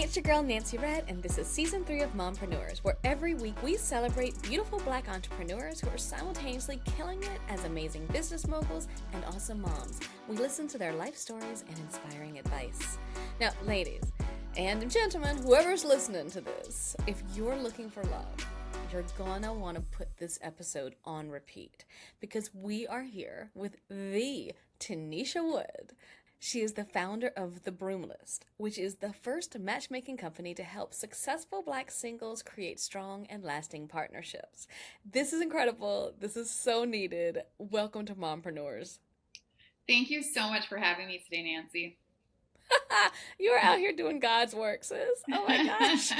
it's your girl Nancy Red, and this is Season 3 of Mompreneurs, where every week we celebrate beautiful Black entrepreneurs who are simultaneously killing it as amazing business moguls and awesome moms. We listen to their life stories and inspiring advice. Now, ladies and gentlemen, whoever's listening to this, if you're looking for love, you're gonna want to put this episode on repeat, because we are here with the Tennesha Wood. She is the founder of the Broom List, which is the first matchmaking company to help successful Black singles create strong and lasting partnerships. This is incredible. This is so needed. Welcome to Mompreneurs. Thank you so much for having me today, Nancy. You're out here doing God's work, sis. Oh my gosh.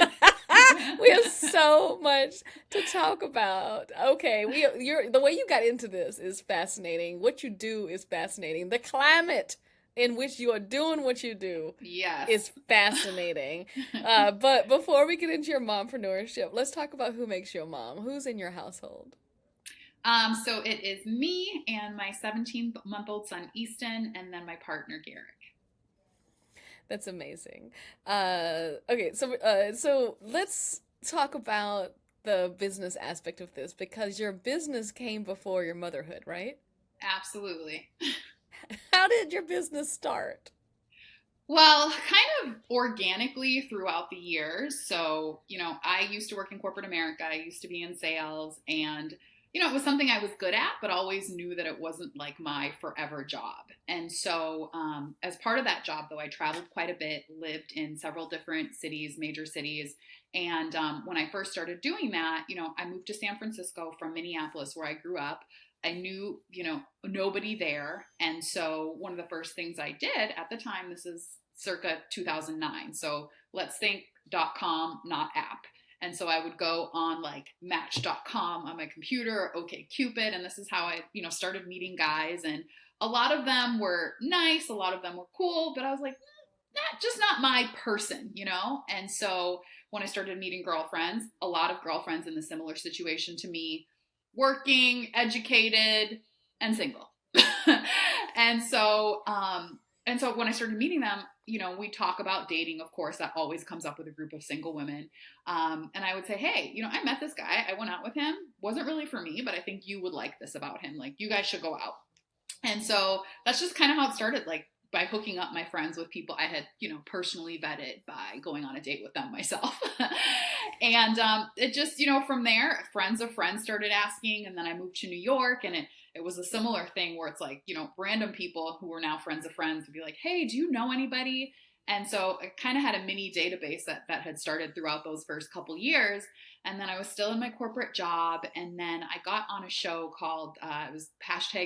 We have so much to talk about. Okay, the way you got into this is fascinating. What you do is fascinating. The climate in which you are doing what you do is fascinating. But before we get into your mompreneurship, let's talk about who makes you a mom. Who's in your household? So it is me and my 17-month-old son, Easton, and then my partner, Garrick. That's amazing. Okay, so let's talk about the business aspect of this, because your business came before your motherhood, right? Absolutely. How did your business start? Well, kind of organically throughout the years. So, I used to work in corporate America. I used to be in sales, and it was something I was good at, but always knew that it wasn't like my forever job. And so as part of that job, though, I traveled quite a bit, lived in several different cities, major cities. And when I first started doing that, I moved to San Francisco from Minneapolis, where I grew up. I knew, nobody there. And so one of the first things I did at the time, this is circa 2009. So let's think .com, not app. And so I would go on like match.com on my computer, OkCupid, and this is how I, started meeting guys. And a lot of them were nice, a lot of them were cool, but I was like, just not my person, And so when I started meeting girlfriends, a lot of girlfriends in the similar situation to me, working, educated, and single. And so when I started meeting them, we talk about dating, of course, that always comes up with a group of single women. And I would say, hey, I met this guy. I went out with him. Wasn't really for me, but I think you would like this about him. Like, you guys should go out. And so that's just kind of how it started, like by hooking up my friends with people I had, personally vetted by going on a date with them myself. And it just, from there, friends of friends started asking. And then I moved to New York, and it was a similar thing where it's like, random people who were now friends of friends would be like, hey, do you know anybody? And so I kind of had a mini database that had started throughout those first couple years. And then I was still in my corporate job. And then I got on a show called, it was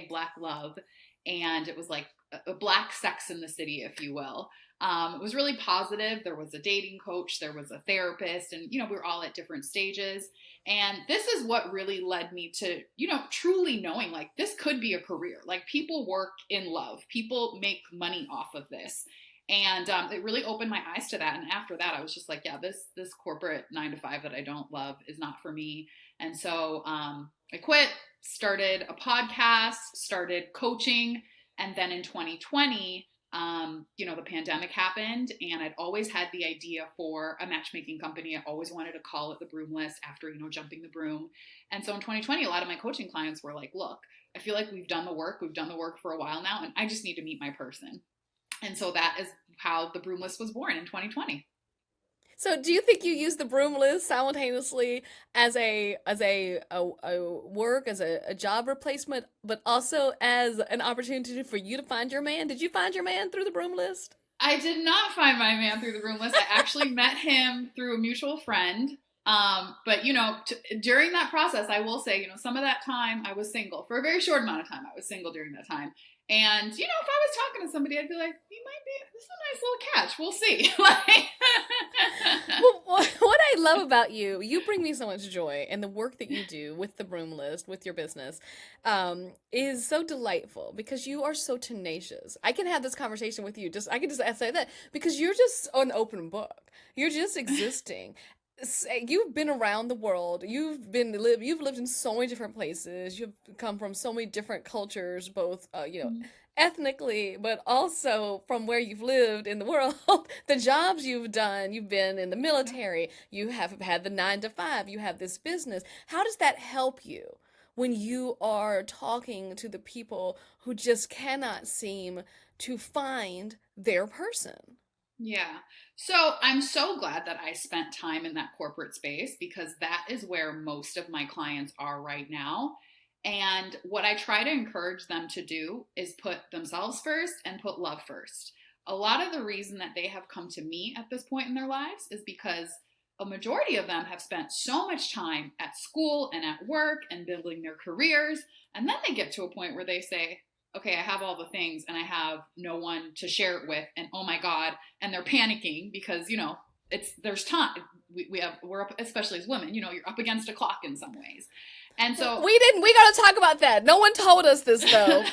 #BlackLove. And it was like a Black Sex in the City, if you will. It was really positive. There was a dating coach, there was a therapist, and, we were all at different stages. And this is what really led me to, truly knowing like this could be a career. Like, people work in love. People make money off of this. And it really opened my eyes to that. And after that, I was just like, yeah, this corporate 9-to-5 that I don't love is not for me. And so I quit, started a podcast, started coaching. And then in 2020, the pandemic happened, and I'd always had the idea for a matchmaking company. I always wanted to call it the Broom List after, jumping the broom. And so in 2020, a lot of my coaching clients were like, look, I feel like we've done the work for a while now, and I just need to meet my person. And so that is how the Broom List was born in 2020. So do you think you use the Broom List simultaneously as a work, as a job replacement, but also as an opportunity for you to find your man? Did you find your man through the Broom List? I did not find my man through the Broom List. I actually met him through a mutual friend. But during that process, I will say, some of that time I was single. For a very short amount of time, I was single during that time. And, if I was talking to somebody, I'd be like, this is a nice little catch. We'll see. Well, what I love about you bring me so much joy, and the work that you do with the Broom List, with your business, is so delightful, because you are so tenacious. I can have this conversation with you. I can just say that because you're just an open book. You're just existing. You've been around the world. You've lived in so many different places. You've come from so many different cultures, both ethnically, but also from where you've lived in the world, the jobs you've done. You've been in the military, you have had the 9 to 5, you have this business. How does that help you when you are talking to the people who just cannot seem to find their person? Yeah. So I'm so glad that I spent time in that corporate space because that is where most of my clients are right now. And what I try to encourage them to do is put themselves first and put love first. A lot of the reason that they have come to me at this point in their lives is because a majority of them have spent so much time at school and at work and building their careers. And then they get to a point where they say, okay, I have all the things and I have no one to share it with. And oh my God. And they're panicking because, there's time. We're up, especially as women, you're up against a clock in some ways. And so we gotta talk about that. No one told us this though.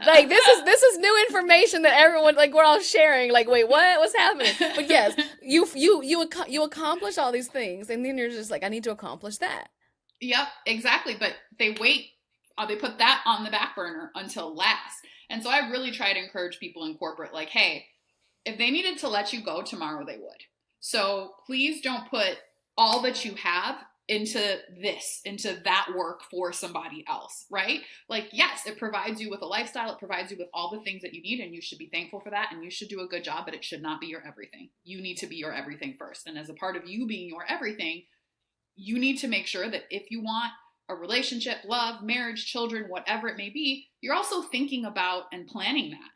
Like this is new information that everyone, like, we're all sharing. Like, wait, what's happening? But yes, you accomplish all these things, and then you're just like, I need to accomplish that. Yep, exactly. But they wait. They put that on the back burner until last. And so I really try to encourage people in corporate, like, hey, if they needed to let you go tomorrow, they would. So please don't put all that you have into that work for somebody else, right? Like, yes, it provides you with a lifestyle. It provides you with all the things that you need, and you should be thankful for that, and you should do a good job, but it should not be your everything. You need to be your everything first. And as a part of you being your everything, you need to make sure that if you want a relationship, love, marriage, children, whatever it may be, you're also thinking about and planning that.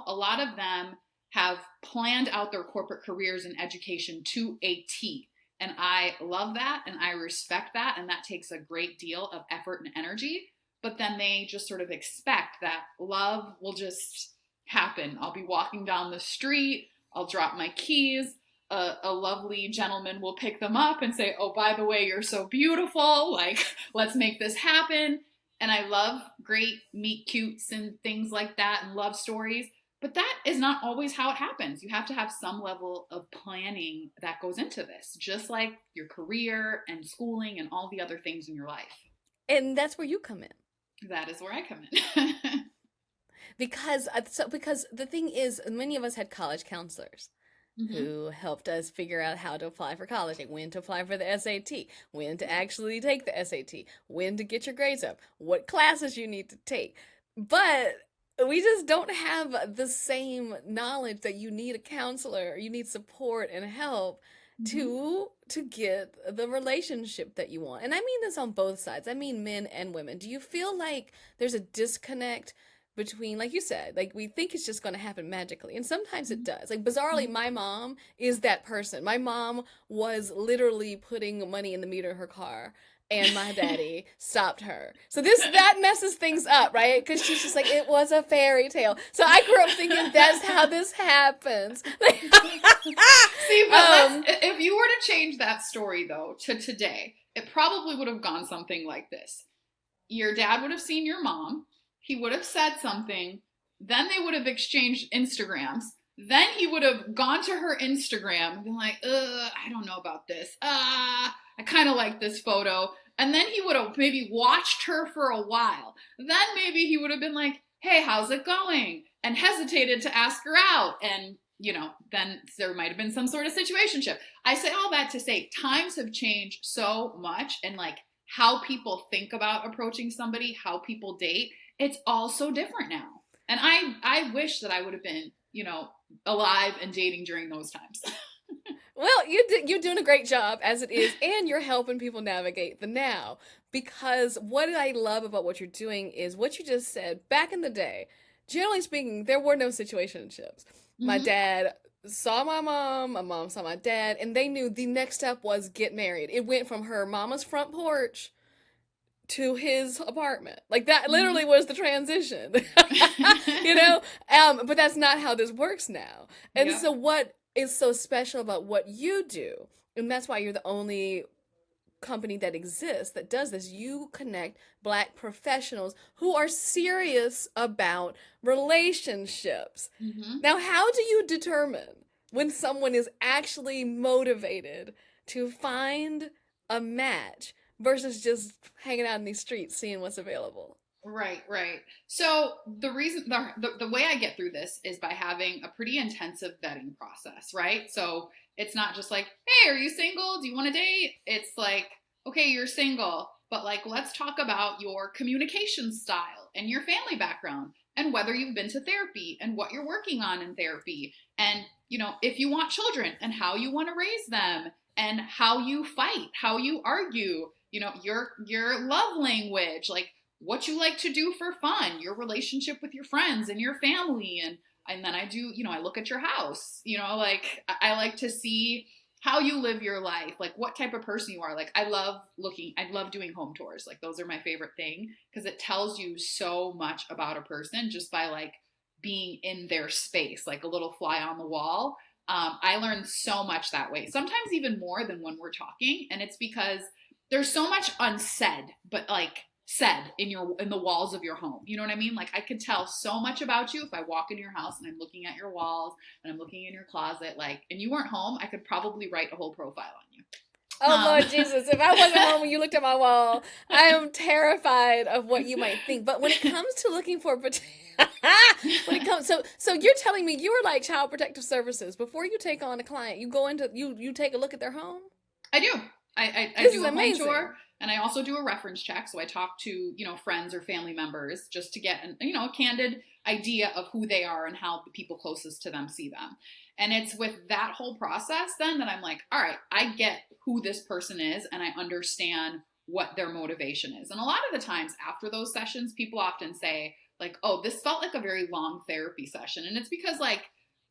A lot of them have planned out their corporate careers and education to a T. And I love that and I respect that. And that takes a great deal of effort and energy. But then they just sort of expect that love will just happen. I'll be walking down the street, I'll drop my keys, a lovely gentleman will pick them up and say, oh, by the way, you're so beautiful. Like, let's make this happen. And I love great meet cutes and things like that and love stories. But that is not always how it happens. You have to have some level of planning that goes into this, just like your career and schooling and all the other things in your life. And that's where you come in. That is where I come in. because the thing is, many of us had college counselors. Mm-hmm. Who helped us figure out how to apply for college, and when to apply for the SAT, when to actually take the SAT, when to get your grades up, what classes you need to take. But we just don't have the same knowledge that you need a counselor, you need support and help to get the relationship that you want. And I mean this on both sides. I mean men and women. Do you feel like there's a disconnect between, like you said, like we think it's just going to happen magically, and sometimes it does. Like, bizarrely, my mom is that person. My mom was literally putting money in the meter of her car, and my daddy stopped her. So that messes things up, right? Because she's just like, it was a fairy tale. So I grew up thinking that's how this happens. See, but if you were to change that story though to today, it probably would have gone something like this. Your dad would have seen your mom. He would have said something, then they would have exchanged Instagrams, then he would have gone to her Instagram and been like, I don't know about this. I kind of like this photo. And then he would have maybe watched her for a while. Then maybe he would have been like, hey, how's it going? And hesitated to ask her out. And, then there might have been some sort of situationship. I say all that to say times have changed so much, and like how people think about approaching somebody, how people date. It's all so different now. And I wish that I would have been, alive and dating during those times. Well, you're doing a great job as it is, and you're helping people navigate the now. Because what I love about what you're doing is what you just said. Back in the day, generally speaking, there were no situationships. My dad saw my mom saw my dad, and they knew the next step was get married. It went from her mama's front porch to his apartment. Like, that literally was the transition. But that's not how this works now. And so what is so special about what you do, and that's why you're the only company that exists that does this, you connect Black professionals who are serious about relationships. Now, how do you determine when someone is actually motivated to find a match versus just hanging out in these streets, seeing what's available? Right, right. So the reason the way I get through this is by having a pretty intensive vetting process, right? So it's not just like, hey, are you single? Do you want to date? It's like, okay, you're single, but like let's talk about your communication style and your family background and whether you've been to therapy and what you're working on in therapy and if you want children and how you want to raise them and how you fight, how you argue, your love language, like what you like to do for fun, your relationship with your friends and your family. And then I do, I look at your house, like I like to see how you live your life, like what type of person you are. Like I love doing home tours. Like those are my favorite thing because it tells you so much about a person just by like being in their space, like a little fly on the wall. I learned so much that way, sometimes even more than when we're talking. And it's because there's so much unsaid, but like said in the walls of your home. You know what I mean? Like I could tell so much about you if I walk into your house and I'm looking at your walls and I'm looking in your closet, like, and you weren't home, I could probably write a whole profile on you. Oh, Lord Jesus, if I wasn't home when you looked at my wall, I am terrified of what you might think. But when it comes to looking for so you're telling me you were like Child Protective Services. Before you take on a client, you go into you take a look at their home? I do. I This do is a home amazing. tour and I also do a reference check. So I talk to, friends or family members just to get a candid idea of who they are and how the people closest to them see them. And it's with that whole process then that I'm like, all right, I get who this person is and I understand what their motivation is. And a lot of the times after those sessions, people often say like, oh, this felt like a very long therapy session. And it's because like,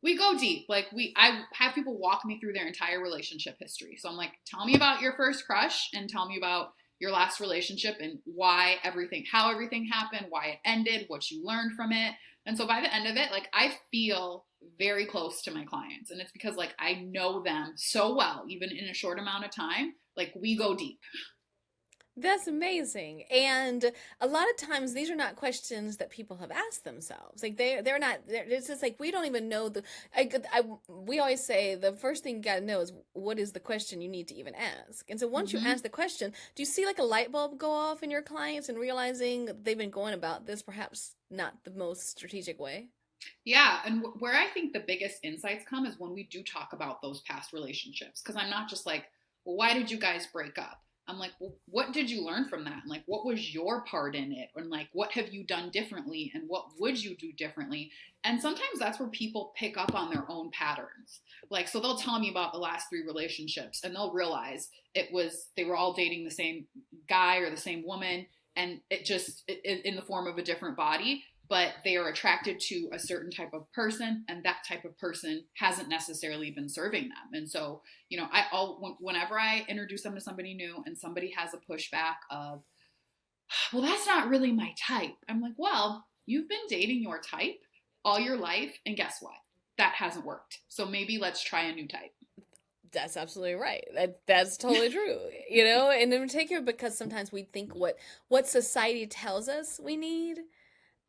we go deep. Like I have people walk me through their entire relationship history. So I'm like, tell me about your first crush and tell me about your last relationship and how everything happened, why it ended, what you learned from it. And so by the end of it, like I feel very close to my clients. And it's because like I know them so well, even in a short amount of time, like we go deep. That's amazing. And a lot of times these are not questions that people have asked themselves. Like it's just like we don't even know we always say the first thing you got to know is what is the question you need to even ask. And so once you ask the question, do you see like a light bulb go off in your clients and realizing they've been going about this perhaps not the most strategic way? Yeah, and where I think the biggest insights come is when we do talk about those past relationships. Because I'm not just like, well, why did you guys break up? I'm like, well, what did you learn from that? And like, what was your part in it? And like, what have you done differently? And what would you do differently? And sometimes that's where people pick up on their own patterns. Like, so they'll tell me about the last 3 relationships and they'll realize they were all dating the same guy or the same woman. And it just in the form of a different body, but they are attracted to a certain type of person and that type of person hasn't necessarily been serving them. And so, whenever I introduce them to somebody new and somebody has a pushback of, well, that's not really my type. I'm like, well, you've been dating your type all your life. And guess what? That hasn't worked. So maybe let's try a new type. That's absolutely right. That's totally true. And in particular, because sometimes we think what society tells us we need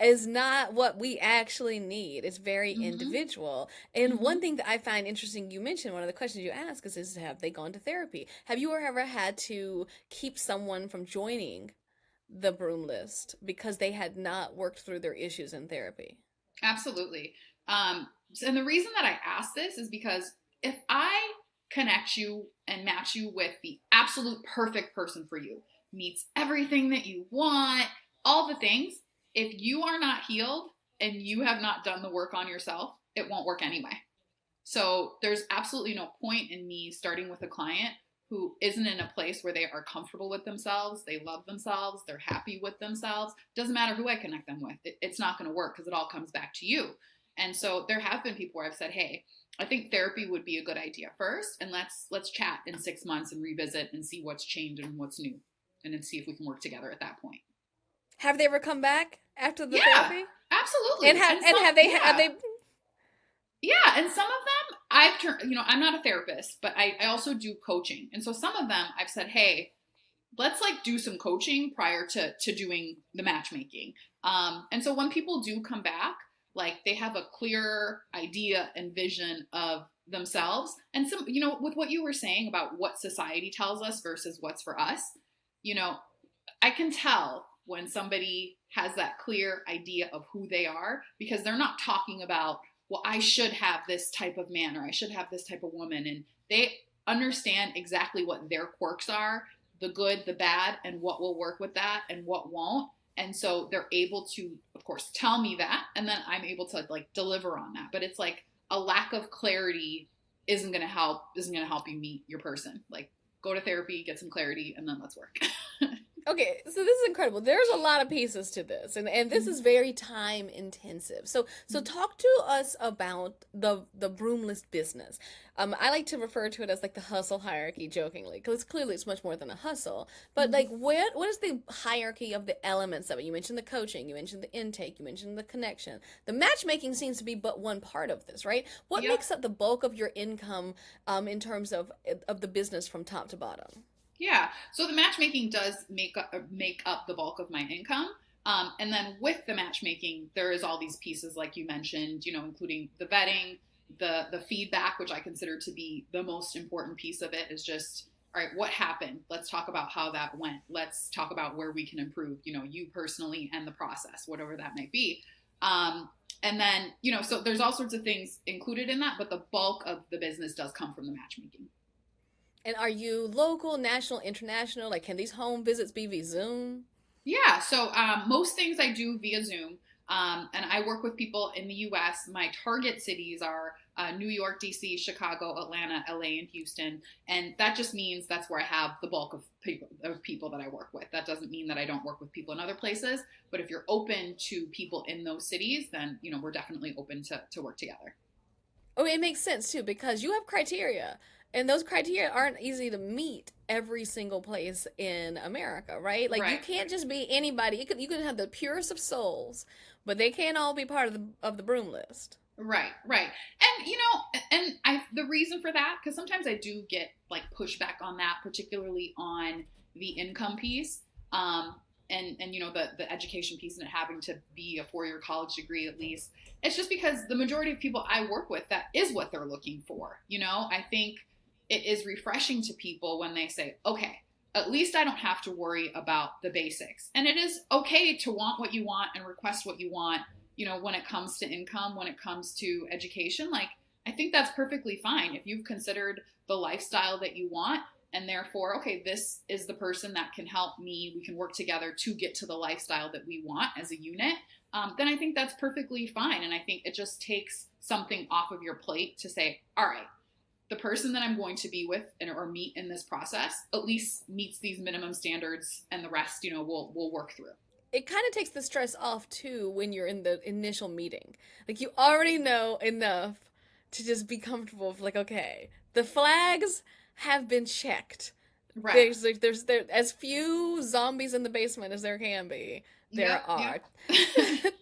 is not what we actually need. It's very individual. And one thing that I find interesting, you mentioned one of the questions you ask is have they gone to therapy? Have you ever had to keep someone from joining the Broom List because they had not worked through their issues in therapy? Absolutely. And the reason that I ask this is because if I connect you and match you with the absolute perfect person for you, meets everything that you want, all the things, if you are not healed and you have not done the work on yourself, it won't work anyway. So there's absolutely no point in me starting with a client who isn't in a place where they are comfortable with themselves, they love themselves, they're happy with themselves. Doesn't matter who I connect them with. It's not going to work because it all comes back to you. And so there have been people where I've said, hey, I think therapy would be a good idea first. And let's chat in 6 months and revisit and see what's changed and what's new. And then see if we can work togetger at that point. Have they ever come back after the therapy? Absolutely. And have they? Yeah, and some of them I've turned. I'm not a therapist, but I also do coaching, and so some of them I've said, hey, let's like do some coaching prior to doing the matchmaking. And so when people do come back, like they have a clear idea and vision of themselves, and some, with what you were saying about what society tells us versus what's for us, I can tell when somebody has that clear idea of who they are, because they're not talking about, well, I should have this type of man or I should have this type of woman. And they understand exactly what their quirks are, the good, the bad, and what will work with that and what won't. And so they're able to, of course, tell me that, and then I'm able to like deliver on that. But it's like a lack of clarity isn't going to help you meet your person. Like, go to therapy, get some clarity, and then let's work. Okay, so this is incredible. There's a lot of pieces to this, and this is very time intensive. So talk to us about the Broom List business. I like to refer to it as like the hustle hierarchy, jokingly, because clearly it's much more than a hustle. But like, what is the hierarchy of the elements of it? You mentioned the coaching, you mentioned the intake, you mentioned the connection. The matchmaking seems to be but one part of this, right? What makes up the bulk of your income in terms of the business from top to bottom? Yeah, so the matchmaking does make up the bulk of my income. And then with the matchmaking, there is all these pieces, like you mentioned, including the vetting, the feedback, which I consider to be the most important piece of it, is just, all right, what happened? Let's talk about how that went. Let's talk about where we can improve, you personally and the process, whatever that might be. And then, so there's all sorts of things included in that, but the bulk of the business does come from the matchmaking. And are you local, national, international? Like, can these home visits be via Zoom? Yeah, so most things I do via Zoom, and I work with people in the U.S. My target cities are New York, D.C., Chicago, Atlanta, L.A., and Houston, and that just means that's where I have the bulk of people that I work with. That doesn't mean that I don't work with people in other places, but if you're open to people in those cities, then we're definitely open to work together. Oh, it makes sense too, because you have criteria. And those criteria aren't easy to meet every single place in America, right? Like, right. You can't just be anybody. You could have the purest of souls, but they can't all be part of the Broom List. Right. And the reason for that, because sometimes I do get like pushback on that, particularly on the income piece, and the education piece, and it having to be a 4-year college degree at least. It's just because the majority of people I work with, that is what they're looking for. I think it is refreshing to people when they say, okay, at least I don't have to worry about the basics. And it is okay to want what you want and request what you want, when it comes to income, when it comes to education. Like, I think that's perfectly fine. If you've considered the lifestyle that you want, and therefore, okay, this is the person that can help me, we can work together to get to the lifestyle that we want as a unit, then I think that's perfectly fine. And I think it just takes something off of your plate to say, all right, the person that I'm going to be with or meet in this process at least meets these minimum standards, and the rest, we'll work through. It kind of takes the stress off too when you're in the initial meeting. Like, you already know enough to just be comfortable with, like, okay, the flags have been checked. Right. There's as few zombies in the basement as there can be. There are. Yep.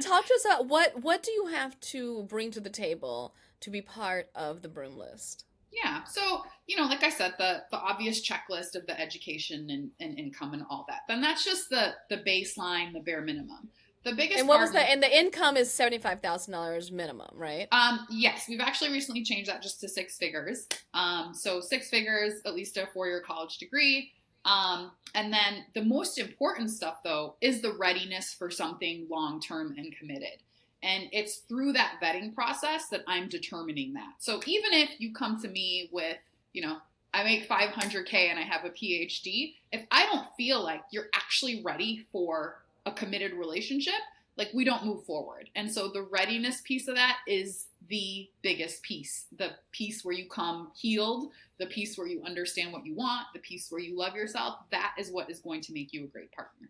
Talk to us about what do you have to bring to the table to be part of the Broom List? Yeah. So, like I said, the obvious checklist of the education and income and all that, then that's just the baseline, the bare minimum. The biggest and what was that? And the income is $75,000 minimum, right? Yes, we've actually recently changed that just to 6 figures. So 6 figures, at least a 4-year college degree. And then the most important stuff, though, is the readiness for something long-term and committed. And it's through that vetting process that I'm determining that. So even if you come to me with, I make $500K and I have a PhD, if I don't feel like you're actually ready for a committed relationship, like, we don't move forward. And so the readiness piece of that is the biggest piece, the piece where you come healed, the piece where you understand what you want, the piece where you love yourself. That is what is going to make you a great partner.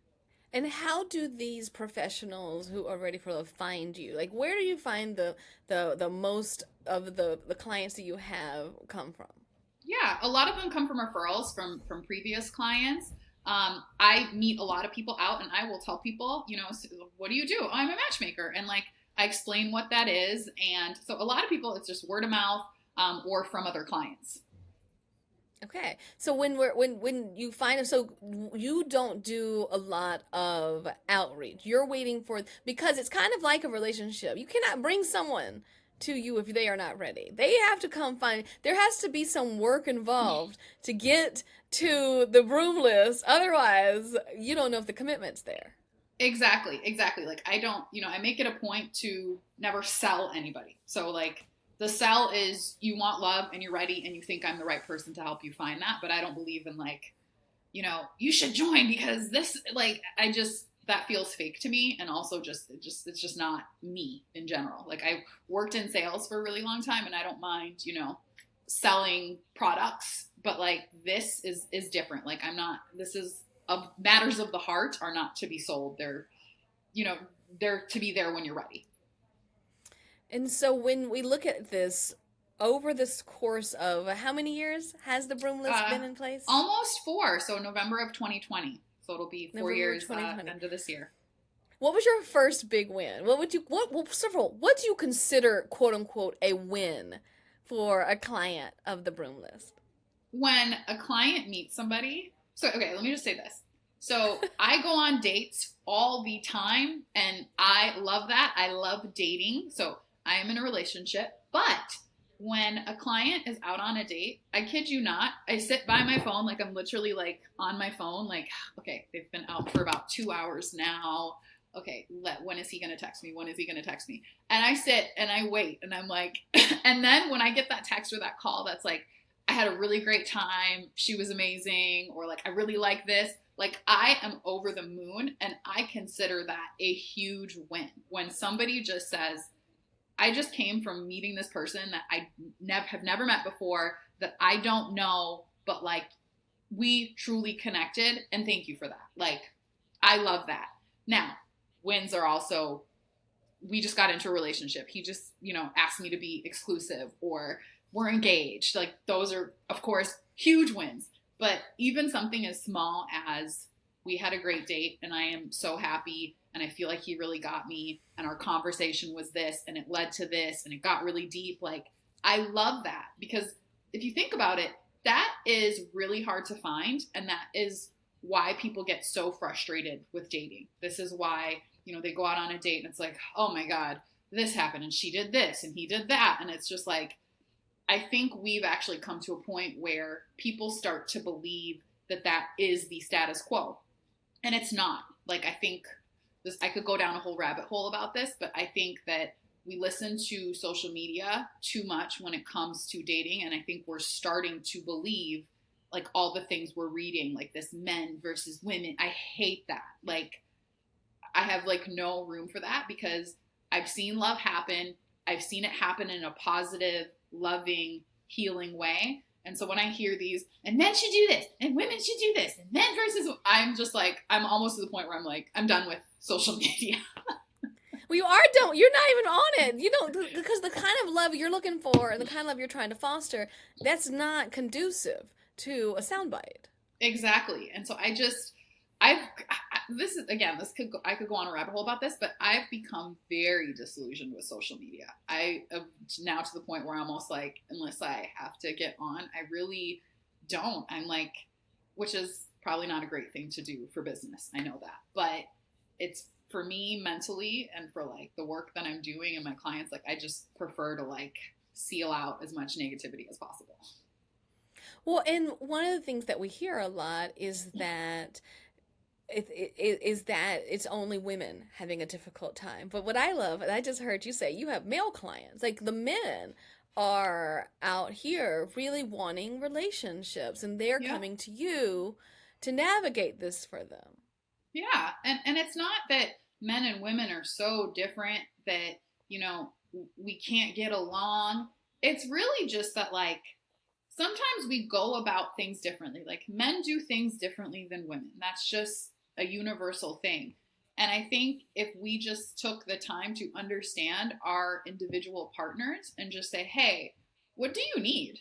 And how do these professionals who are ready for love find you? Like, where do you find the most of the clients that you have come from? Yeah, a lot of them come from referrals from previous clients. I meet a lot of people out, and I will tell people, what do you do? Oh, I'm a matchmaker. And like, I explain what that is. And so a lot of people, it's just word of mouth, or from other clients. Okay. So when you find, so you don't do a lot of outreach. You're waiting for, because it's kind of like a relationship. You cannot bring someone to you if they are not ready. They have to come find, there has to be some work involved to get to the broom list. Otherwise, you don't know if the commitment's there. Exactly, exactly. Like I don't, I make it a point to never sell anybody. So like the sell is you want love and you're ready and you think I'm the right person to help you find that, but I don't believe in like, you should join because this like that feels fake to me, and also it's just not me in general. Like I worked in sales for a really long time and I don't mind, selling products, but like this is different. Like I'm not, this is of matters of the heart are not to be sold. They're to be there when you're ready. And so when we look at this over this course of how many years has the broom list been in place? Almost 4. So November of 2020. So it'll be 4 years end of this year. What was your first big win? What do you consider quote unquote a win for a client of the broom list? When a client meets somebody, so okay, let me just say this. So I go on dates all the time and I love that. I love dating. So I am in a relationship, but when a client is out on a date, I kid you not, I sit by my phone, like I'm literally like on my phone, like, okay, they've been out for about 2 hours now. Okay, when is he going to text me? When is he going to text me? And I sit and I wait and I'm like, and then when I get that text or that call, that's like, I had a really great time. She was amazing. Or like, I really like this. Like I am over the moon, and I consider that a huge win. When somebody just says, I just came from meeting this person that I have never met before, that I don't know, but like we truly connected, and thank you for that. Like, I love that. Now, wins are also, we just got into a relationship. He just, asked me to be exclusive, or we're engaged. Like those are, of course, huge wins. But even something as small as we had a great date and I am so happy and I feel like he really got me and our conversation was this and it led to this and it got really deep. Like I love that, because if you think about it, that is really hard to find, and that is why people get so frustrated with dating. This is why, they go out on a date and it's like, oh my God, this happened and she did this and he did that. And it's just like, I think we've actually come to a point where people start to believe that that is the status quo. And it's not. Like, I think I could go down a whole rabbit hole about this, but I think that we listen to social media too much when it comes to dating. And I think we're starting to believe like all the things we're reading, like this men versus women. I hate that. Like, I have like no room for that, because I've seen love happen. I've seen it happen in a positive, loving, healing way. And so when I hear these, and men should do this, and women should do this, and men versus, I'm just like, I'm almost to the point where I'm like, I'm done with social media. Well, you're not even on it. Because the kind of love you're looking for and the kind of love you're trying to foster, that's not conducive to a soundbite. Exactly. And so I could go on a rabbit hole about this, but I've become very disillusioned with social media. I am now to the point where I'm almost like, unless I have to get on, I really don't. I'm like, which is probably not a great thing to do for business. I know that, but it's for me mentally and for like the work that I'm doing and my clients, like I just prefer to like seal out as much negativity as possible. Well, and one of the things that we hear a lot is that it's only women having a difficult time. But what I love, and I just heard you say, you have male clients. Like the men are out here really wanting relationships, and they're coming to you to navigate this for them. Yeah, and it's not that men and women are so different that, we can't get along. It's really just that, like, sometimes we go about things differently. Like, men do things differently than women. That's just a universal thing. And I think if we just took the time to understand our individual partners and just say, hey, what do you need?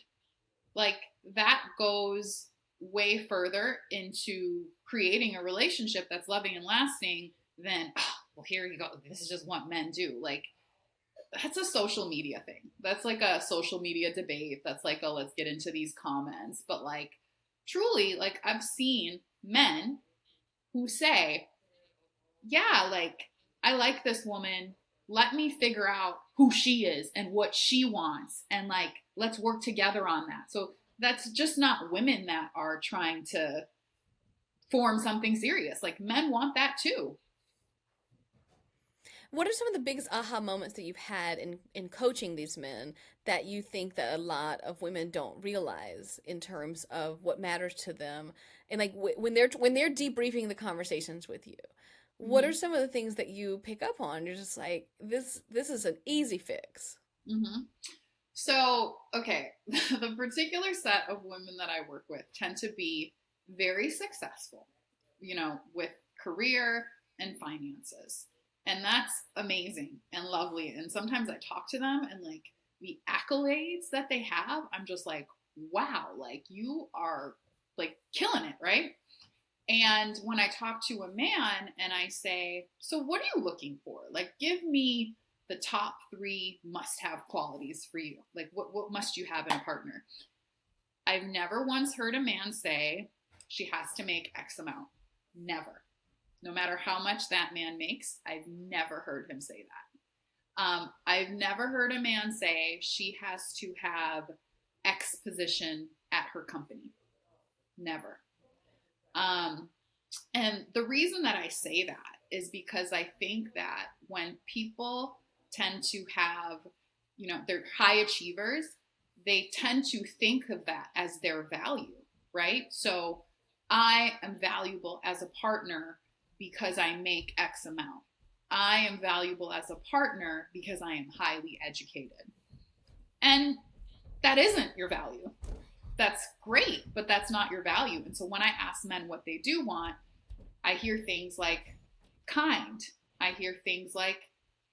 Like, that goes way further into creating a relationship that's loving and lasting than, well, here you go, this is just what men do. Like, that's a social media thing. That's like a social media debate. That's like a let's get into these comments. But like, truly, like I've seen men who say, yeah, like I like this woman, let me figure out who she is and what she wants. And like, let's work together on that. So that's just not women that are trying to form something serious. Like men want that too. What are some of the biggest aha moments that you've had in coaching these men that you think that a lot of women don't realize in terms of what matters to them? And like when they're debriefing the conversations with you, what are Mm-hmm. some of the things that you pick up on? You're just like, this is an easy fix. Mm-hmm. So, okay, the particular set of women that I work with tend to be very successful, with career and finances. And that's amazing and lovely. And sometimes I talk to them and like the accolades that they have, I'm just like, wow, like you are like killing it, right? And when I talk to a man and I say, so what are you looking for? Like, give me the top 3 must have qualities for you. Like, what must you have in a partner? I've never once heard a man say, she has to make X amount. Never. No matter how much that man makes, I've never heard him say that. I've never heard a man say she has to have X position at her company. Never. And the reason that I say that is because I think that when people tend to have, they're high achievers, they tend to think of that as their value, right? So I am valuable as a partner because I make X amount. I am valuable as a partner because I am highly educated. And that isn't your value. That's great, but that's not your value. And so when I ask men what they do want, I hear things like kind. I hear things like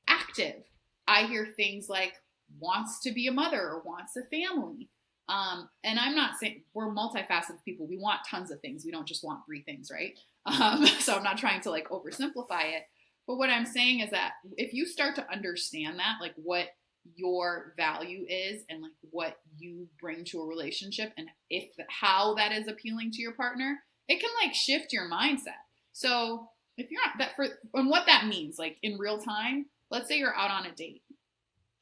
active. I hear things like wants to be a mother or wants a family. And I'm not saying we're multifaceted people. We want tons of things. We don't just want 3 things, right? So I'm not trying to like oversimplify it. But what I'm saying is that if you start to understand that, like what your value is and like what you bring to a relationship and how that is appealing to your partner, it can like shift your mindset. So if you're not and what that means, like in real time, let's say you're out on a date.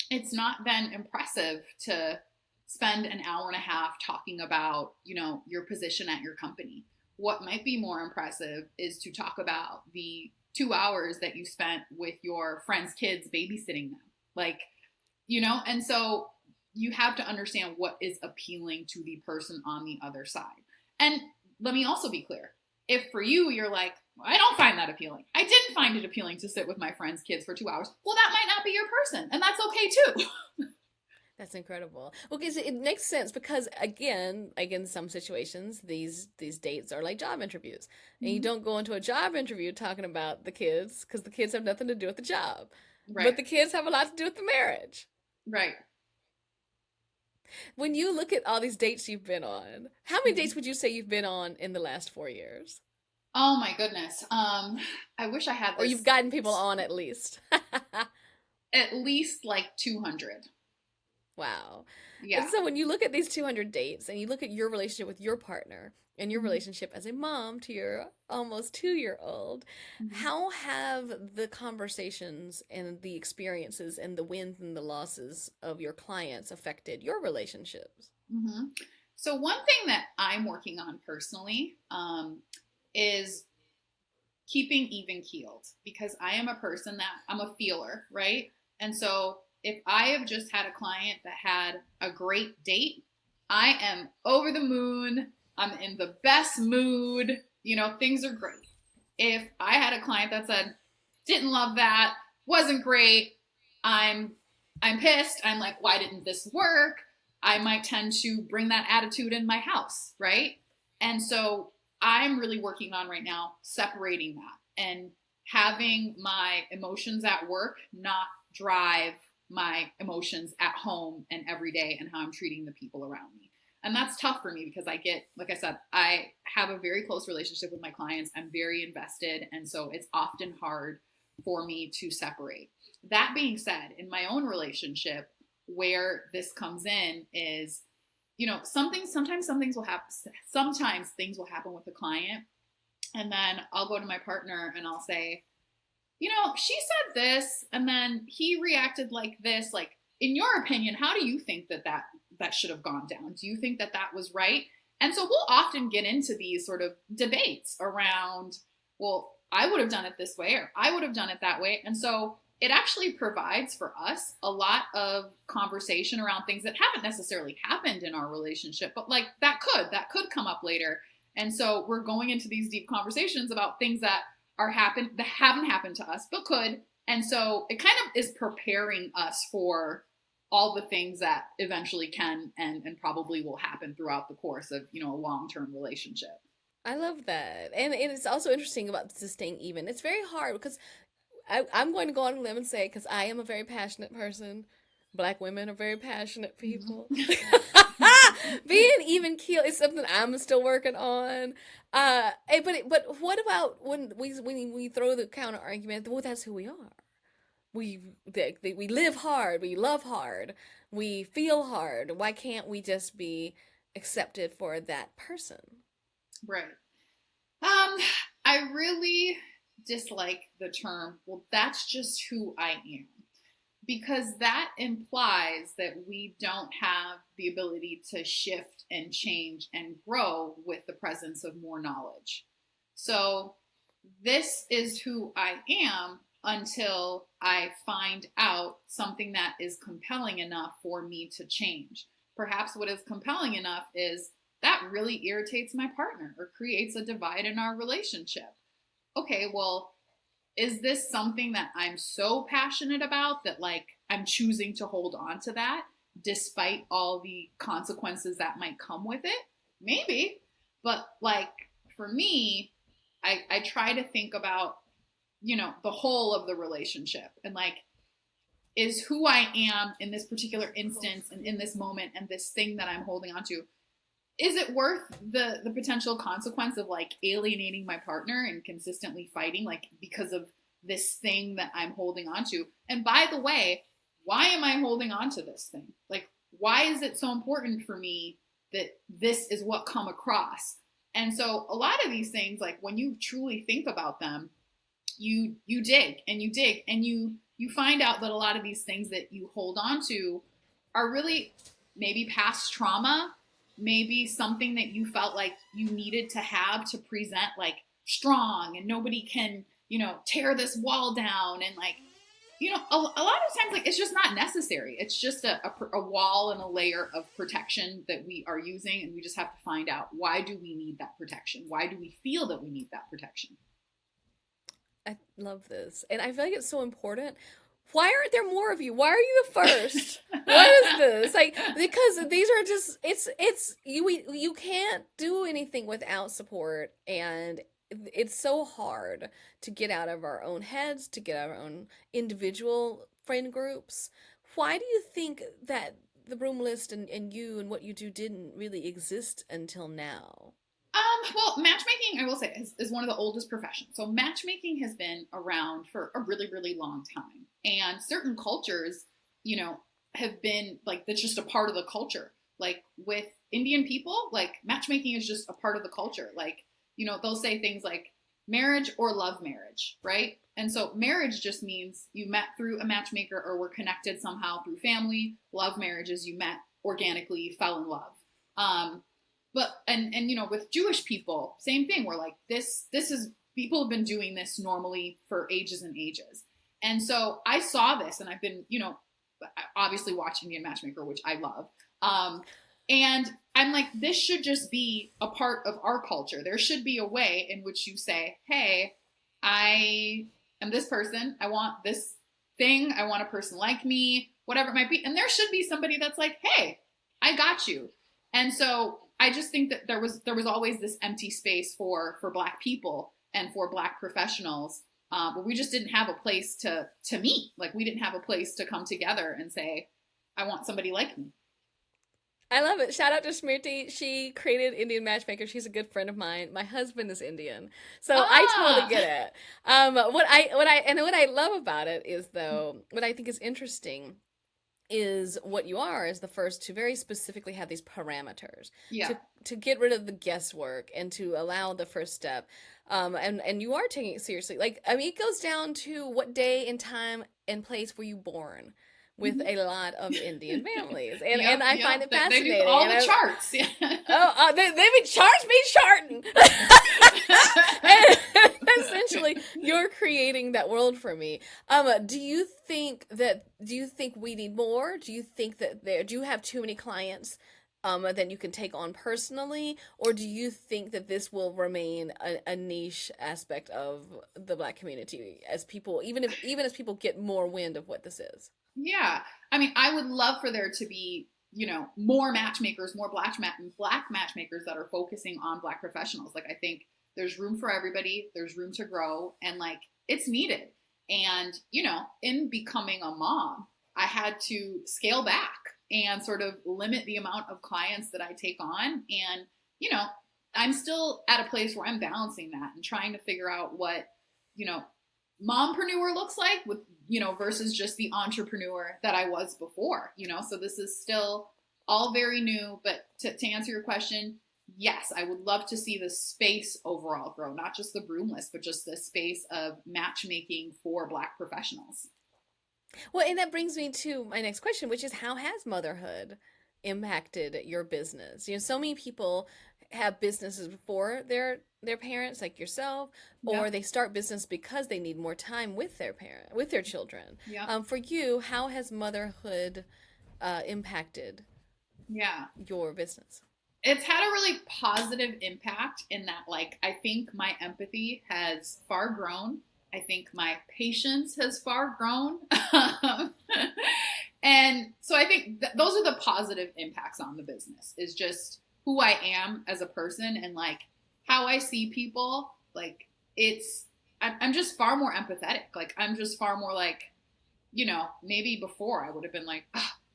It's not then impressive to spend an hour and a half talking about, your position at your company. What might be more impressive is to talk about the 2 hours that you spent with your friend's kids babysitting them. Like, and so you have to understand what is appealing to the person on the other side. And let me also be clear. If for you, you're like, I don't find that appealing. I didn't find it appealing to sit with my friend's kids for 2 hours. Well, that might not be your person. And that's okay too. That's incredible. Okay, so it makes sense because again, like in some situations, these dates are like job interviews, and you don't go into a job interview talking about the kids because the kids have nothing to do with the job, Right. but the kids have a lot to do with the marriage. Right. When you look at all these dates you've been on, how many dates would you say you've been on in the last 4 years? Oh my goodness. I wish I had this. Or you've gotten people on at least. At least like 200. Wow. Yeah. And so when you look at these 200 dates and you look at your relationship with your partner and your relationship as a mom to your almost 2-year-old, how have the conversations and the experiences and the wins and the losses of your clients affected your relationships? So one thing that I'm working on personally is keeping even keeled, because I am a person that I'm a feeler, right? And so if I have just had a client that had a great date, I am over the moon. I'm in the best mood. Things are great. If I had a client that said, didn't love that, wasn't great, I'm pissed. I'm like, why didn't this work? I might tend to bring that attitude in my house, right? And so I'm really working on right now separating that and having my emotions at work not drive my emotions at home and every day and how I'm treating the people around me. And that's tough for me because like I said, I have a very close relationship with my clients. I'm very invested. And so it's often hard for me to separate. That being said, in my own relationship, where this comes in is, sometimes things will happen with the client. And then I'll go to my partner and I'll say, she said this and then he reacted like this. Like, in your opinion, how do you think that should have gone down? Do you think that was right? And so we'll often get into these sort of debates around, well, I would have done it this way or I would have done it that way. And so it actually provides for us a lot of conversation around things that haven't necessarily happened in our relationship, but like that could come up later. And so we're going into these deep conversations about things that that haven't happened to us, but could. And so it kind of is preparing us for all the things that eventually can and probably will happen throughout the course of, a long-term relationship. I love that. And it's also interesting about staying even. It's very hard because I'm going to go on a limb and say, because I am a very passionate person. Black women are very passionate people. Being even keel is something I'm still working on. But what about when we throw the counter argument? Well, that's who we are. We live hard, we love hard, we feel hard. Why can't we just be accepted for that person? Right. I really dislike the term, well, that's just who I am. Because that implies that we don't have the ability to shift and change and grow with the presence of more knowledge. So this is who I am until I find out something that is compelling enough for me to change. Perhaps what is compelling enough is that really irritates my partner or creates a divide in our relationship. Okay, well, is this something that I'm so passionate about that like I'm choosing to hold on to that despite all the consequences that might come with it? Maybe. But like for me, I try to think about, the whole of the relationship and like, is who I am in this particular instance and in this moment and this thing that I'm holding on to, is it worth the potential consequence of like alienating my partner and consistently fighting like because of this thing that I'm holding on to? And by the way, why am I holding on to this thing? Like, why is it so important for me that this is what come across? And so a lot of these things, like when you truly think about them, you dig and you dig and you find out that a lot of these things that you hold on to are really maybe past trauma, maybe something that you felt like you needed to have to present like strong and nobody can, tear this wall down. And like, a lot of times, like, it's just not necessary. It's just a wall and a layer of protection that we are using. And we just have to find out, why do we need that protection? Why do we feel that we need that protection? I love this. And I feel like it's so important. Why aren't there more of you? Why are you the first? What is this? Like, because these are just, you can't do anything without support. And it's so hard to get out of our own heads, to get out of our own individual friend groups. Why do you think that the Broom List and you and what you do didn't really exist until now? Well, matchmaking, I will say, is one of the oldest professions. So matchmaking has been around for a really, really long time. And certain cultures, have been like, that's just a part of the culture. Like with Indian people, like matchmaking is just a part of the culture. Like, they'll say things like marriage or love marriage, right? And so marriage just means you met through a matchmaker or were connected somehow through family. Love marriage is you met organically, fell in love. But with Jewish people, same thing. We're like, this is, people have been doing this normally for ages and ages. And so I saw this and I've been, obviously watching the Matchmaker, which I love. And I'm like, this should just be a part of our culture. There should be a way in which you say, hey, I am this person. I want this thing. I want a person like me, whatever it might be. And there should be somebody that's like, hey, I got you. And so I just think that there was always this empty space for Black people and for Black professionals, where we just didn't have a place to meet. Like we didn't have a place to come together and say, I want somebody like me. I love it. Shout out to Smriti. She created Indian Matchmaker. She's a good friend of mine. My husband is Indian, so I totally get it. What I love about it is, though, what I think is interesting is what you are is the first to very specifically have these parameters, to get rid of the guesswork and to allow the first step. And you are taking it seriously. Like, I mean, it goes down to what day and time and place were you born with Mhm. a lot of Indian families. Yep, And I yep. find it They do fascinating. all And the charts. they've been charged me charting. And essentially, you're creating that world for me. Do you think we need more? Do you think that do you have too many clients that you can take on personally, or do you think that this will remain a niche aspect of the Black community as people, even as people get more wind of what this is? Yeah. I mean, I would love for there to be, more matchmakers, more black matchmakers that are focusing on Black professionals. Like, I think there's room for everybody. There's room to grow, and like, it's needed. And, in becoming a mom, I had to scale back and sort of limit the amount of clients that I take on. And, I'm still at a place where I'm balancing that and trying to figure out what, you know, mompreneur looks like with, versus just the entrepreneur that I was before, so this is still all very new. But to answer your question, yes, I would love to see the space overall grow, not just the Broom List, but just the space of matchmaking for Black professionals. Well, and that brings me to my next question, which is how has motherhood impacted your business? So many people have businesses before their parents, like yourself, or Yep. they start business because they need more time with with their children. Yep. For you, how has motherhood impacted Yeah. your business? It's had a really positive impact in that, like, I think my empathy has far grown. I think my patience has far grown. And so I think those are the positive impacts on the business, is just who I am as a person and like how I see people. Like, I'm just far more empathetic. Like, I'm just far more like, maybe before I would have been like,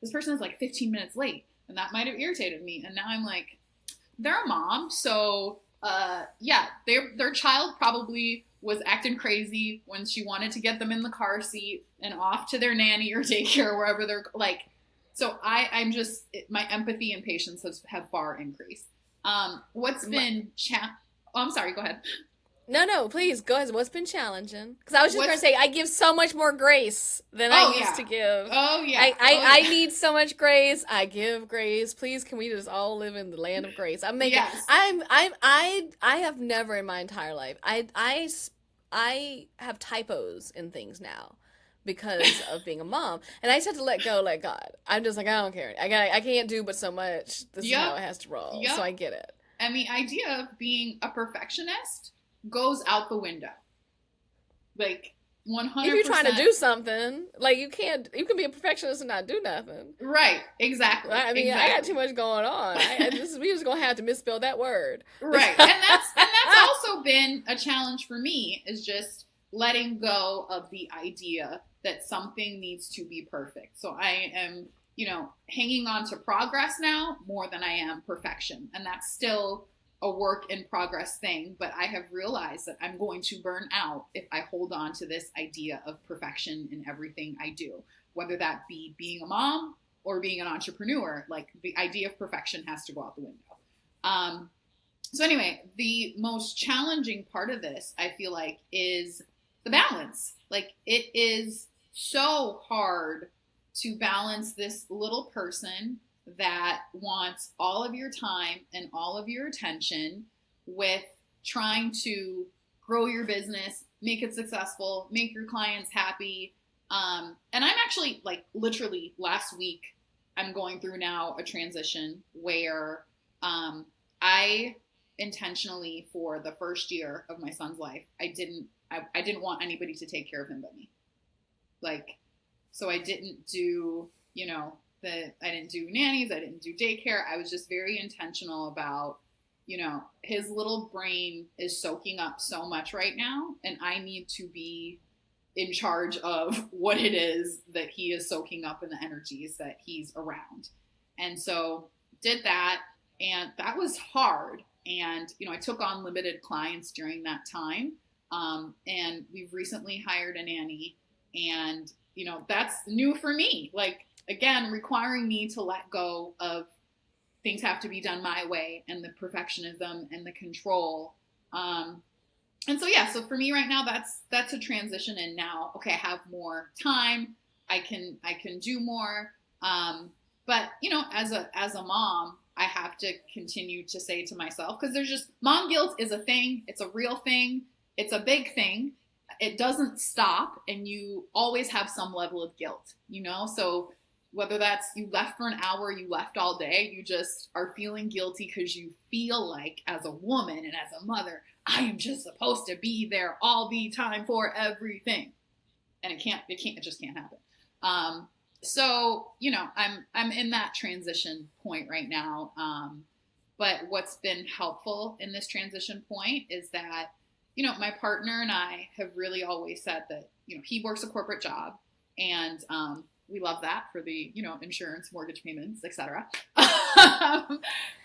this person is like 15 minutes late, and that might have irritated me. And now I'm like, they're a mom, so yeah, their child probably was acting crazy when she wanted to get them in the car seat and off to their nanny or daycare or wherever they're like. So I'm just, my empathy and patience have far increased. What's been oh, I'm sorry, go ahead. No, please go ahead. What's been challenging? Because I was just going to say, I give so much more grace than Oh, I used yeah. to give. Oh yeah. I need so much grace. I give grace. Please, can we just all live in the land of grace? I'm making. Yes. I have never in my entire life. I have typos in things now because of being a mom, and I just have to let go, let God. I'm just like, I don't care. I can't do but so much. This is how it has to roll. Yep. So I get it. And the idea of being a perfectionist goes out the window. Like, 100%. If you're trying to do something, like, you can be a perfectionist and not do nothing. Right, exactly. I mean, exactly. I got too much going on. We just gonna have to misspell that word. Right. And that's also been a challenge for me, is just letting go of the idea that something needs to be perfect. So I am, hanging on to progress now more than I am perfection. And that's still a work in progress thing, but I have realized that I'm going to burn out if I hold on to this idea of perfection in everything I do, whether that be being a mom or being an entrepreneur. Like, the idea of perfection has to go out the window. So anyway, the most challenging part of this, I feel like, is the balance. Like, it is so hard to balance this little person that wants all of your time and all of your attention with trying to grow your business, make it successful, make your clients happy. And I'm actually, like, literally last week, I'm going through now a transition where I intentionally, for the first year of my son's life, I didn't want anybody to take care of him but me. Like, so I didn't do, I didn't do nannies, I didn't do daycare. I was just very intentional about, his little brain is soaking up so much right now, and I need to be in charge of what it is that he is soaking up and the energies that he's around. And so did that, and that was hard. And, I took on limited clients during that time. And we've recently hired a nanny, and, that's new for me. Like, again, requiring me to let go of things have to be done my way, and the perfectionism and the control. And so, yeah, so for me right now, that's a transition. And now, okay, I have more time. I can do more. But as a mom, I have to continue to say to myself, because there's just, mom guilt is a thing. It's a real thing. It's a big thing. It doesn't stop, and you always have some level of guilt, So whether that's you left for an hour, you left all day, you just are feeling guilty because you feel like, as a woman and as a mother, I am just supposed to be there all the time for everything. And it just can't happen. So, I'm in that transition point right now. But what's been helpful in this transition point is that, my partner and I have really always said that, he works a corporate job, and, we love that for the, insurance, mortgage payments, etc. I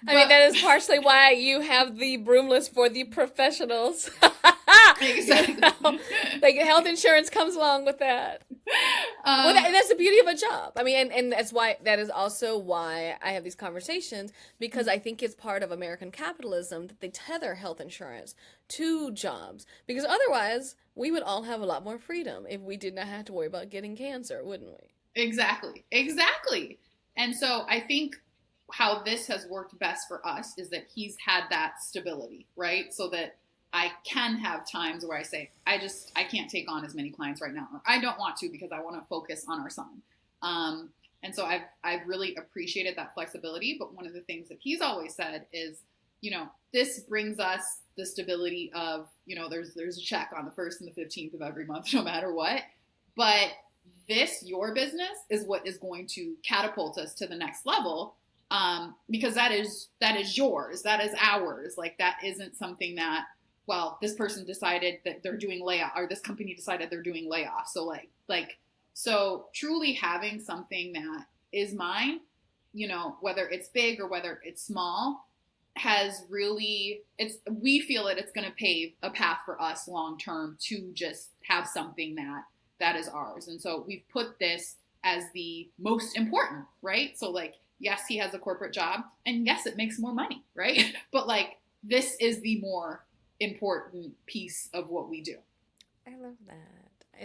mean, that is partially why you have the Broom List for the professionals. Exactly. Like, health insurance comes along with that. And that's the beauty of a job. I mean, and that is also why I have these conversations, because I think it's part of American capitalism that they tether health insurance to jobs, because otherwise we would all have a lot more freedom if we did not have to worry about getting cancer, wouldn't we? Exactly. And so I think how this has worked best for us is that he's had that stability, right? So that I can have times where I say, I can't take on as many clients right now, or I don't want to because I want to focus on our son. And so I've really appreciated that flexibility. But one of the things that he's always said is, this brings us the stability of, there's a check on the 1st and the 15th of every month, no matter what. But your business is what is going to catapult us to the next level. Because that is yours. That is ours. Like, that isn't something that, well, this person decided that they're doing layoff, or this company decided they're doing layoffs. So so truly having something that is mine, whether it's big or whether it's small, we feel that it's going to pave a path for us long term to just have something that is ours. And so we've put this as the most important, right? So, yes, he has a corporate job, and yes, it makes more money, right? But this is the more important piece of what we do. I love that.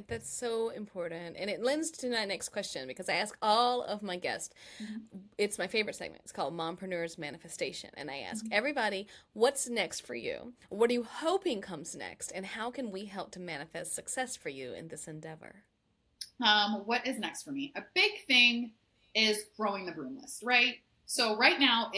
That's so important. And it lends to my next question, because I ask all of my guests. Mm-hmm. It's my favorite segment. It's called Mompreneurs Manifestation. And I ask everybody, what's next for you? What are you hoping comes next? And how can we help to manifest success for you in this endeavor? What is next for me? A big thing is growing the Broom List, right? So right now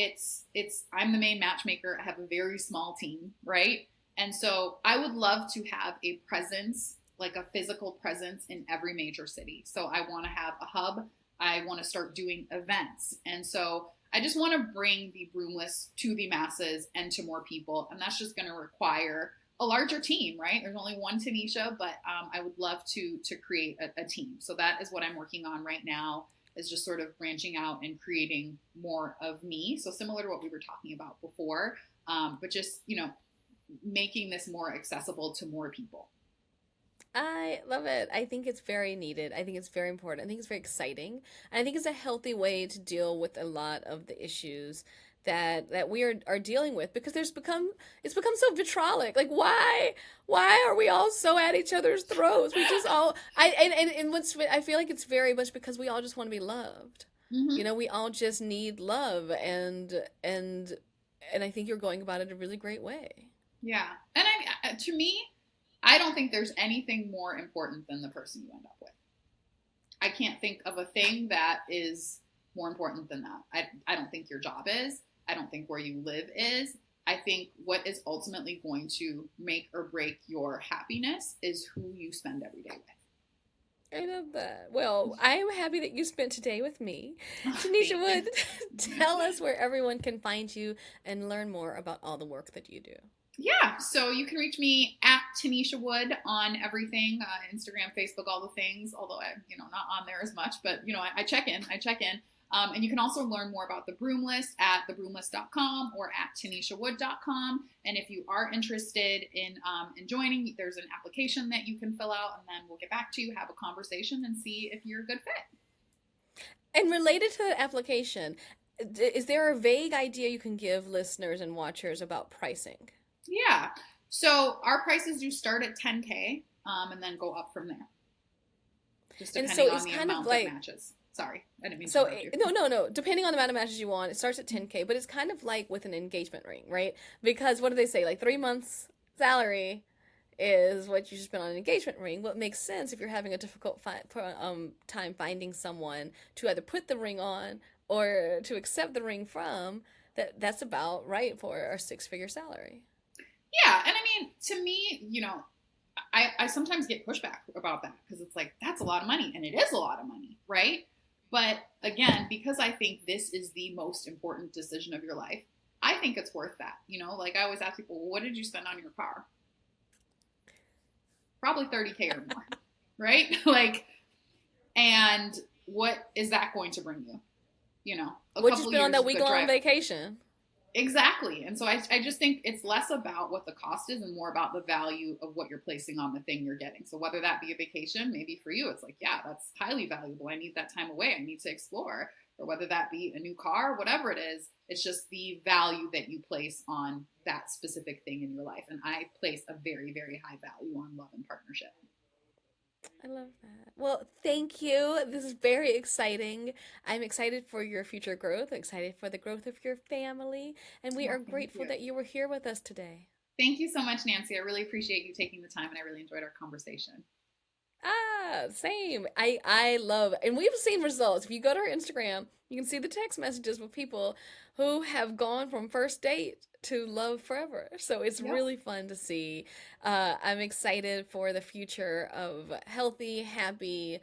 I'm the main matchmaker. I have a very small team, right? And so I would love to have a presence, like a physical presence, in every major city. So I want to have a hub. I want to start doing events. And so I just want to bring the Broom List to the masses and to more people. And that's just going to require a larger team, right? There's only one Tennesha, but I would love to create a team. So that is what I'm working on right now, is just sort of branching out and creating more of me. So similar to what we were talking about before, but just, making this more accessible to more people. I love it. I think it's very needed. I think it's very important. I think it's very exciting. And I think it's a healthy way to deal with a lot of the issues that we are dealing with, because it's become so vitriolic. Like, why are we all so at each other's throats? We just all I feel like it's very much because we all just want to be loved. Mm-hmm. We all just need love, and I think you're going about it a really great way. Yeah. And to me, I don't think there's anything more important than the person you end up with. I can't think of a thing that is more important than that. I don't think your job is. I don't think where you live is. I think what is ultimately going to make or break your happiness is who you spend every day with. I love that. Well, I am happy that you spent today with me. Tennesha Wood, tell us where everyone can find you and learn more about all the work that you do. Yeah, so you can reach me at Tennesha Wood on everything, Instagram, Facebook, all the things, although I'm, not on there as much, but, I check in. And you can also learn more about the Broom List at thebroomlist.com or at tenneshawood.com. And if you are interested in joining, there's an application that you can fill out, and then we'll get back to you, have a conversation, and see if you're a good fit. And related to the application, is there a vague idea you can give listeners and watchers about pricing? Yeah. So our prices do start at 10K and then go up from there. Just depending on the amount of matches. Sorry, I didn't mean to interrupt you. No. Depending on the amount of matches you want, it starts at 10K, but it's kind of like with an engagement ring, right? Because what do they say? Like 3 months salary is what you should spend on an engagement ring. What makes sense if you're having a difficult time finding someone to either put the ring on or to accept the ring from, that's about right for a 6-figure salary. Yeah, and I mean, to me, you know, I sometimes get pushback about that because it's like, that's a lot of money, and it is a lot of money, right? But again, because I think this is the most important decision of your life, I think it's worth that. You know, like I always ask people, well, what did you spend on your car? Probably 30K or more, right? Like, and what is that going to bring you? You know, what you spend on that week-long vacation. Exactly. And so I just think it's less about what the cost is and more about the value of what you're placing on the thing you're getting. So whether that be a vacation, maybe for you, it's like, yeah, that's highly valuable. I need that time away. I need to explore. Or whether that be a new car, whatever it is, it's just the value that you place on that specific thing in your life. And I place a very, very high value on love and partnership. I love that. Well, thank you. This is very exciting. I'm excited for your future growth, excited for the growth of your family, and we are grateful that you were here with us today. Thank you so much, Nancy. I really appreciate you taking the time, and I really enjoyed our conversation. Same. I love, and we've seen results. If you go to our Instagram, you can see the text messages with people who have gone from first date to love forever. So it's really fun to see. I'm excited for the future of healthy, happy,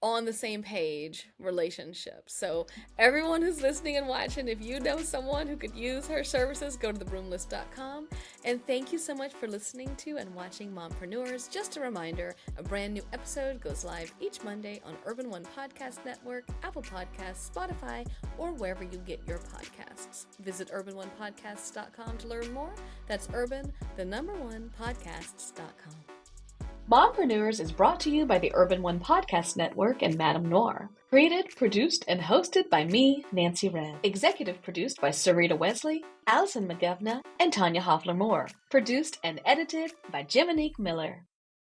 on the same page relationships. So everyone who's listening and watching, if you know someone who could use her services, go to thebroomlist.com. And thank you so much for listening to and watching Mompreneurs. Just a reminder, a brand new episode goes live each Monday on Urban One Podcast Network, Apple Podcasts, Spotify, or wherever you get your podcasts. Visit urban1podcasts.com to learn more. That's urban1podcasts.com. Mompreneurs is brought to you by the Urban One Podcast Network and MadameNoire. Created, produced, and hosted by me, Nancy Wren. Executive produced by Sarita Wesley, Allison McGovna, and Tanya Hoffler-Moore. Produced and edited by Jiminique Miller.